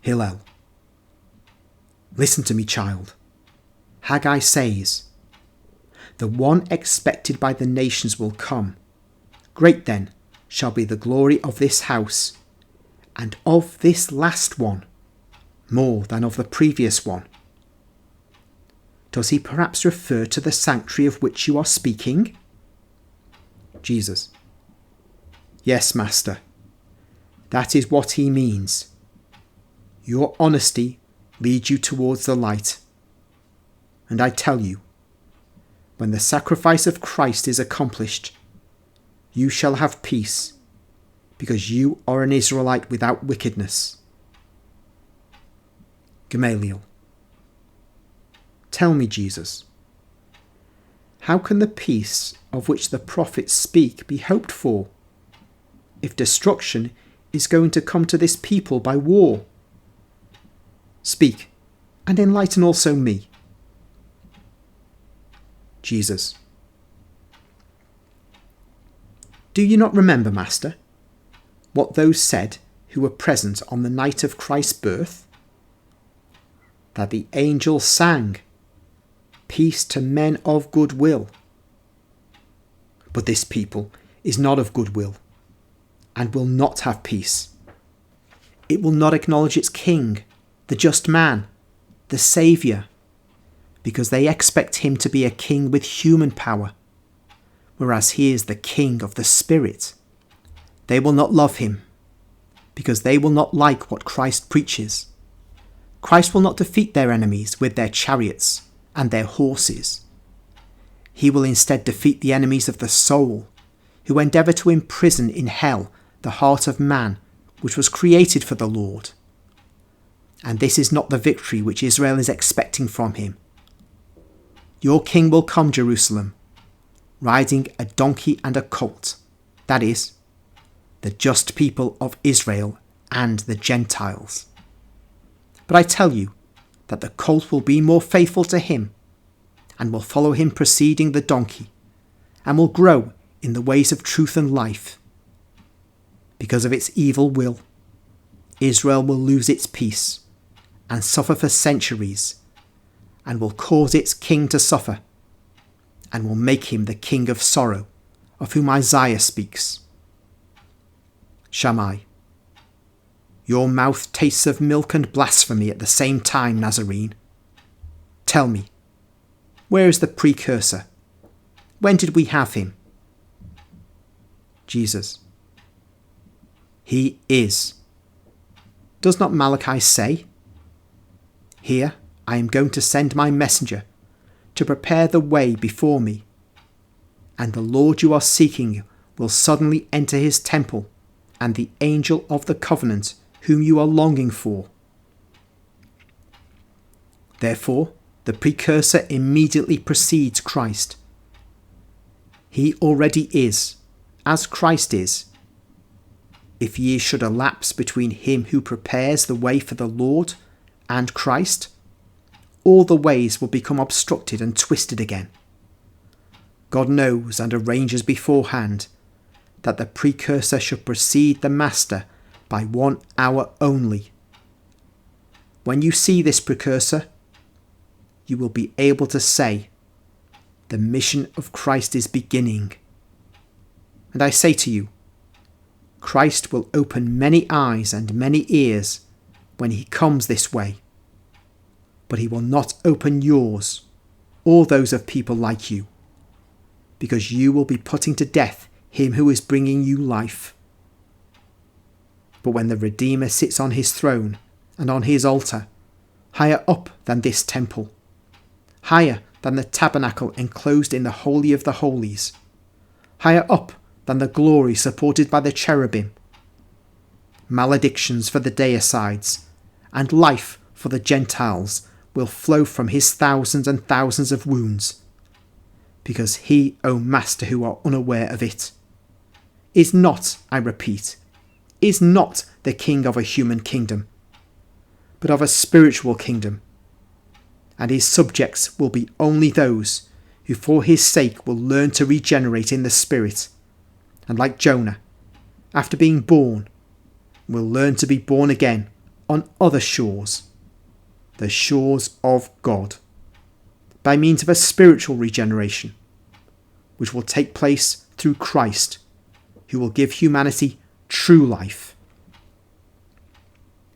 Hillel. Listen to me, child. Haggai says, "The one expected by the nations will come. Great then shall be the glory of this house, and of this last one, more than of the previous one." Does he perhaps refer to the sanctuary of which you are speaking? Jesus. Yes, Master. That is what he means. Your honesty leads you towards the light. And I tell you, when the sacrifice of Christ is accomplished, you shall have peace, because you are an Israelite without wickedness. Gamaliel. Tell me, Jesus, how can the peace of which the prophets speak be hoped for, if destruction is going to come to this people by war? Speak, and enlighten also me. Jesus. Do you not remember, Master, what those said who were present on the night of Christ's birth? That the angel sang, "Peace to men of good will." But this people is not of good will, and will not have peace. It will not acknowledge its king, the just man, the Saviour, because they expect him to be a king with human power, whereas he is the king of the Spirit. They will not love him, because they will not like what Christ preaches. Christ will not defeat their enemies with their chariots and their horses. He will instead defeat the enemies of the soul, who endeavour to imprison in hell the heart of man, which was created for the Lord. And this is not the victory which Israel is expecting from him. Your king will come, Jerusalem, riding a donkey and a colt, that is, the just people of Israel and the Gentiles. But I tell you that the colt will be more faithful to him, and will follow him preceding the donkey, and will grow in the ways of truth and life. Because of its evil will, Israel will lose its peace, and suffer for centuries, and will cause its king to suffer, and will make him the king of sorrow, of whom Isaiah speaks. Shammai. Your mouth tastes of milk and blasphemy at the same time, Nazarene. Tell me, where is the Precursor? When did we have him? Jesus. He is. Does not Malachi say, "Here I am going to send my messenger to prepare the way before me, and the Lord you are seeking will suddenly enter his temple, and the angel of the covenant whom you are longing for"? Therefore, the Precursor immediately precedes Christ. He already is, as Christ is. If years should elapse between him who prepares the way for the Lord and Christ, all the ways will become obstructed and twisted again. God knows and arranges beforehand that the Precursor should precede the Master by 1 hour only. When you see this Precursor, you will be able to say, "The mission of Christ is beginning." And I say to you, Christ will open many eyes and many ears when he comes this way, but he will not open yours or those of people like you, because you will be putting to death him who is bringing you life. But when the Redeemer sits on his throne and on his altar, higher up than this temple, higher than the tabernacle enclosed in the Holy of the Holies, higher up than the glory supported by the cherubim, maledictions for the deicides and life for the Gentiles will flow from his thousands and thousands of wounds, because he, O Master, who are unaware of it, is not, I repeat, is not the king of a human kingdom, but of a spiritual kingdom, and his subjects will be only those who for his sake will learn to regenerate in the Spirit, and like Jonah, after being born, will learn to be born again on other shores, the shores of God, by means of a spiritual regeneration, which will take place through Christ, who will give humanity true life